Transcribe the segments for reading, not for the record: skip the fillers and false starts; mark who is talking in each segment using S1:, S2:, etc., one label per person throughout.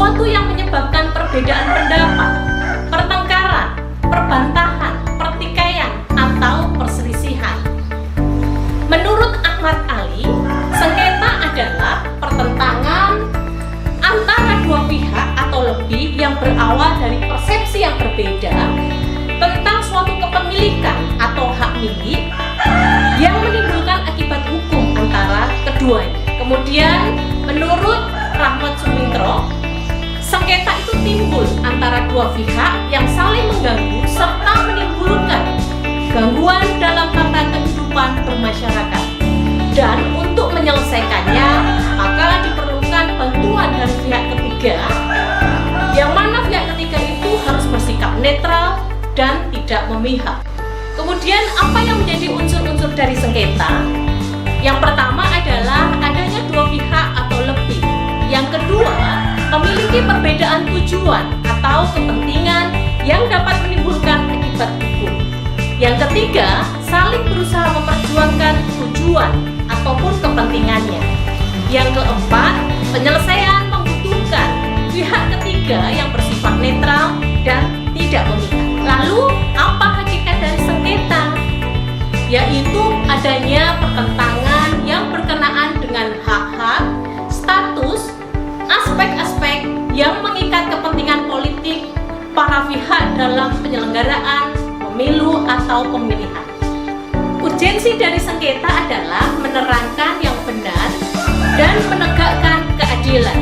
S1: sesuatu yang menyebabkan perbedaan pendapat, pertengkaran, perbantahan, pertikaian, atau perselisihan. Menurut Ahmad Ali, sengketa adalah pertentangan antara dua pihak atau lebih yang berawal dari persepsi yang berbeda tentang suatu kepemilikan atau hak milik yang menimbulkan akibat hukum antara keduanya. Kemudian, menurut Rahmat Sumintro, sengketa itu timbul antara dua pihak yang saling mengganggu serta menimbulkan gangguan dalam tata kehidupan bermasyarakat. Dan untuk menyelesaikannya, maka diperlukan bantuan dari pihak ketiga, yang mana pihak ketiga itu harus bersikap netral dan tidak memihak. Kemudian, apa yang menjadi unsur-unsur dari sengketa? Yang pertama adalah adanya dua pihak atau lebih. Yang kedua, memiliki perbedaan tujuan atau kepentingan yang dapat menimbulkan akibat hukum. Yang ketiga, saling berusaha memperjuangkan tujuan ataupun kepentingannya. Yang keempat, penyelesaian membutuhkan pihak ketiga yang bersifat netral dan tidak memihak. Lalu, apa hakikat dari sengketa? Yaitu adanya pertentangan yang berkenaan dengan hak-hak, status, aspek-aspek yang mengikat kepentingan politik para pihak dalam penyelenggaraan pemilu atau pemilihan. Urgensi dari sengketa adalah menerangkan yang benar dan menegakkan keadilan,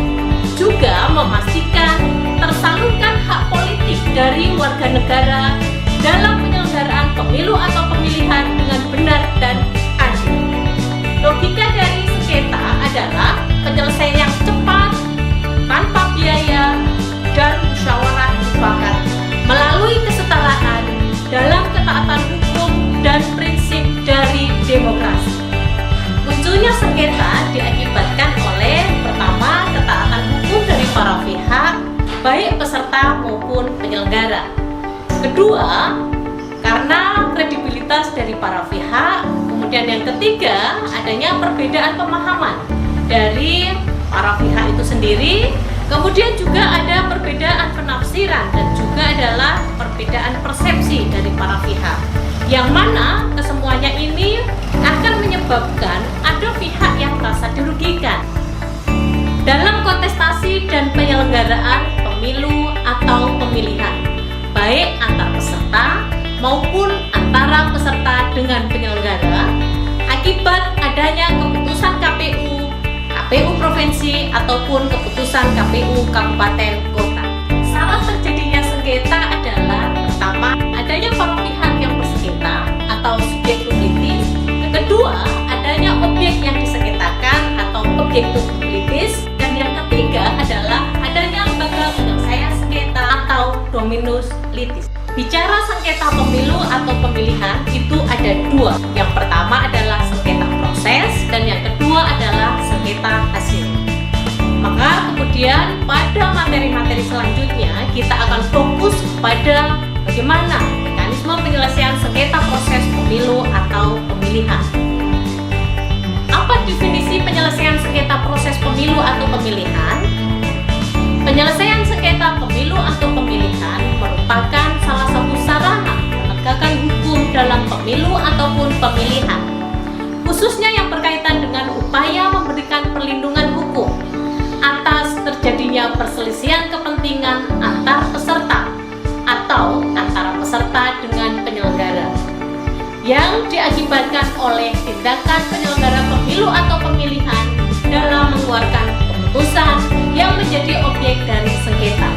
S1: juga memastikan tersalurkan hak politik dari warga negara dalam penyelenggaraan pemilu atau pemilihan dengan benar dan adil. Logika dari sengketa adalah penyelesaian yang cepat, tanpa biaya, dan musyawarah mufakat melalui kesetaraan dalam ketaatan hukum dan prinsip dari demokrasi. Munculnya sengketa diakibatkan oleh pertama, ketaatan hukum dari para pihak, baik peserta maupun penyelenggara. Kedua, karena kredibilitas dari para pihak. Kemudian yang ketiga, adanya perbedaan pemahaman dari para pihak itu sendiri. Kemudian juga ada perbedaan penafsiran dan juga adalah perbedaan persepsi dari para pihak, yang mana kesemuanya ini akan menyebabkan ada pihak yang merasa dirugikan dalam kontestasi dan penyelenggaraan pemilu atau pemilihan, baik antar peserta maupun antara peserta dengan penyelenggara, akibat adanya keputusan KPU provinsi ataupun keputusan KPU kabupaten kota. Syarat terjadinya sengketa adalah pertama, adanya para pihak yang bersengketa atau subjektum litis. Kedua, adanya objek yang disengketakan atau objektum litis. Dan yang ketiga adalah adanya lembaga penyelesaian sengketa atau dominus litis. Bicara sengketa pemilu atau pemilihan itu ada dua. Yang pertama adalah sengketa proses dan yang kedua adalah sengketa hasil. Maka kemudian pada materi-materi selanjutnya kita akan fokus pada bagaimana mekanisme penyelesaian sengketa proses pemilu atau pemilihan. Apa definisi penyelesaian sengketa proses pemilu atau pemilihan? Penyelesaian sengketa pemilu atau pemilihan merupakan salah satu sarana penegakan hukum dalam pemilu ataupun pemilihan, khususnya yang berkaitan dengan upaya memberikan perlindungan hukum atas terjadinya perselisihan kepentingan antar peserta atau antara peserta dengan penyelenggara yang diakibatkan oleh tindakan penyelenggara pemilu atau pemilihan dalam mengeluarkan keputusan yang menjadi objek dari sengketa.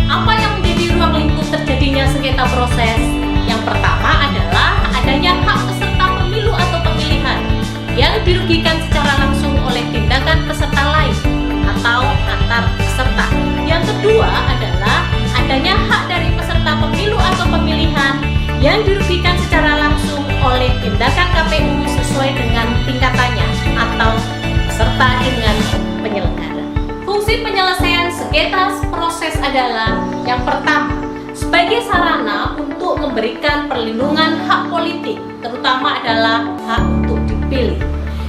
S1: Apa yang menjadi ruang lingkup terjadinya sengketa proses? Yang pertama adalah adanya hak peserta pemilu atau pemilihan yang dirugikan secara langsung oleh tindakan peserta lain atau antar peserta. Yang kedua adalah adanya hak dari peserta pemilu atau pemilihan yang dirugikan secara langsung oleh tindakan KPU sesuai dengan tingkatannya atau peserta dengan penyelenggara. Fungsi penyelesaian sengketa proses adalah yang pertama, sebagai sarana untuk memberikan perlindungan hak politik, terutama adalah hak untuk dipilih.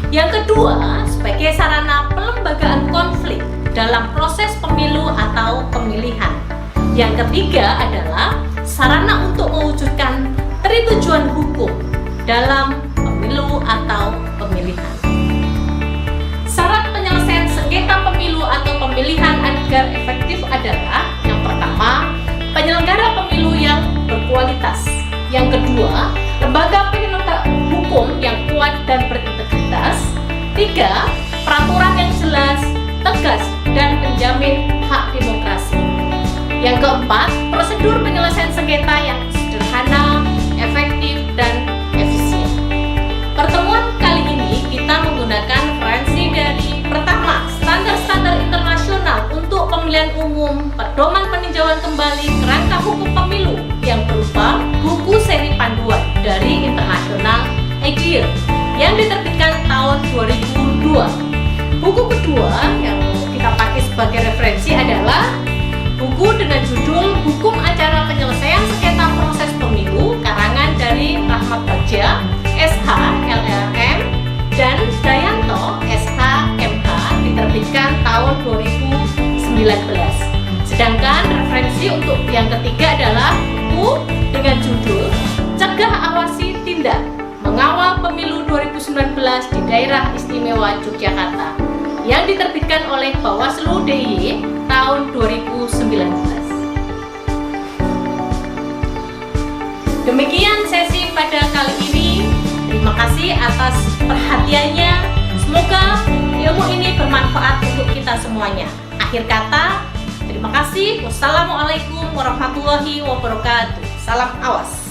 S1: Yang kedua, sebagai sarana pelembagaan konflik dalam proses pemilu atau pemilihan. Yang ketiga adalah sarana untuk mewujudkan tertujuan hukum dalam pemilu atau pemilihan. Syarat penyelesaian sengketa pemilu atau pemilihan agar efektif adalah: yang pertama, penyelenggara pemilu yang berkualitas. Yang kedua, lembaga penyelenggara hukum yang kuat dan berintegritas. Tiga, peraturan yang jelas, tegas, dan menjamin hak demokrasi. Yang keempat, prosedur penyelesaian sengketa yang sederhana, efektif, dan efisien. Pertemuan kali ini kita menggunakan referensi dari pertama, standar-standar internasional untuk pemilihan umum, pedoman peninjauan kembali kerangka hukum pemilu yang berupa buku seri panduan dari International IDEA yang diterbitkan tahun 2002. Buku kedua yang kita pakai sebagai referensi adalah buku dengan judul Hukum Acara Penyelesaian Sengketa Proses Pemilu karangan dari Rahmat Bagja, SH, LLM, dan Dayanto, SH, MH, diterbitkan tahun 2019. Sedangkan referensi untuk yang ketiga adalah buku dengan judul Cegah Awasi Tindak Mengawal Pemilu 2019 di Daerah Istimewa Yogyakarta yang diterbitkan oleh Bawaslu DIY tahun 2019. Demikian sesi pada kali ini. Terima kasih atas perhatiannya. Semoga ilmu ini bermanfaat untuk kita semuanya. Akhir kata, terima kasih. Wassalamualaikum warahmatullahi wabarakatuh. Salam awas.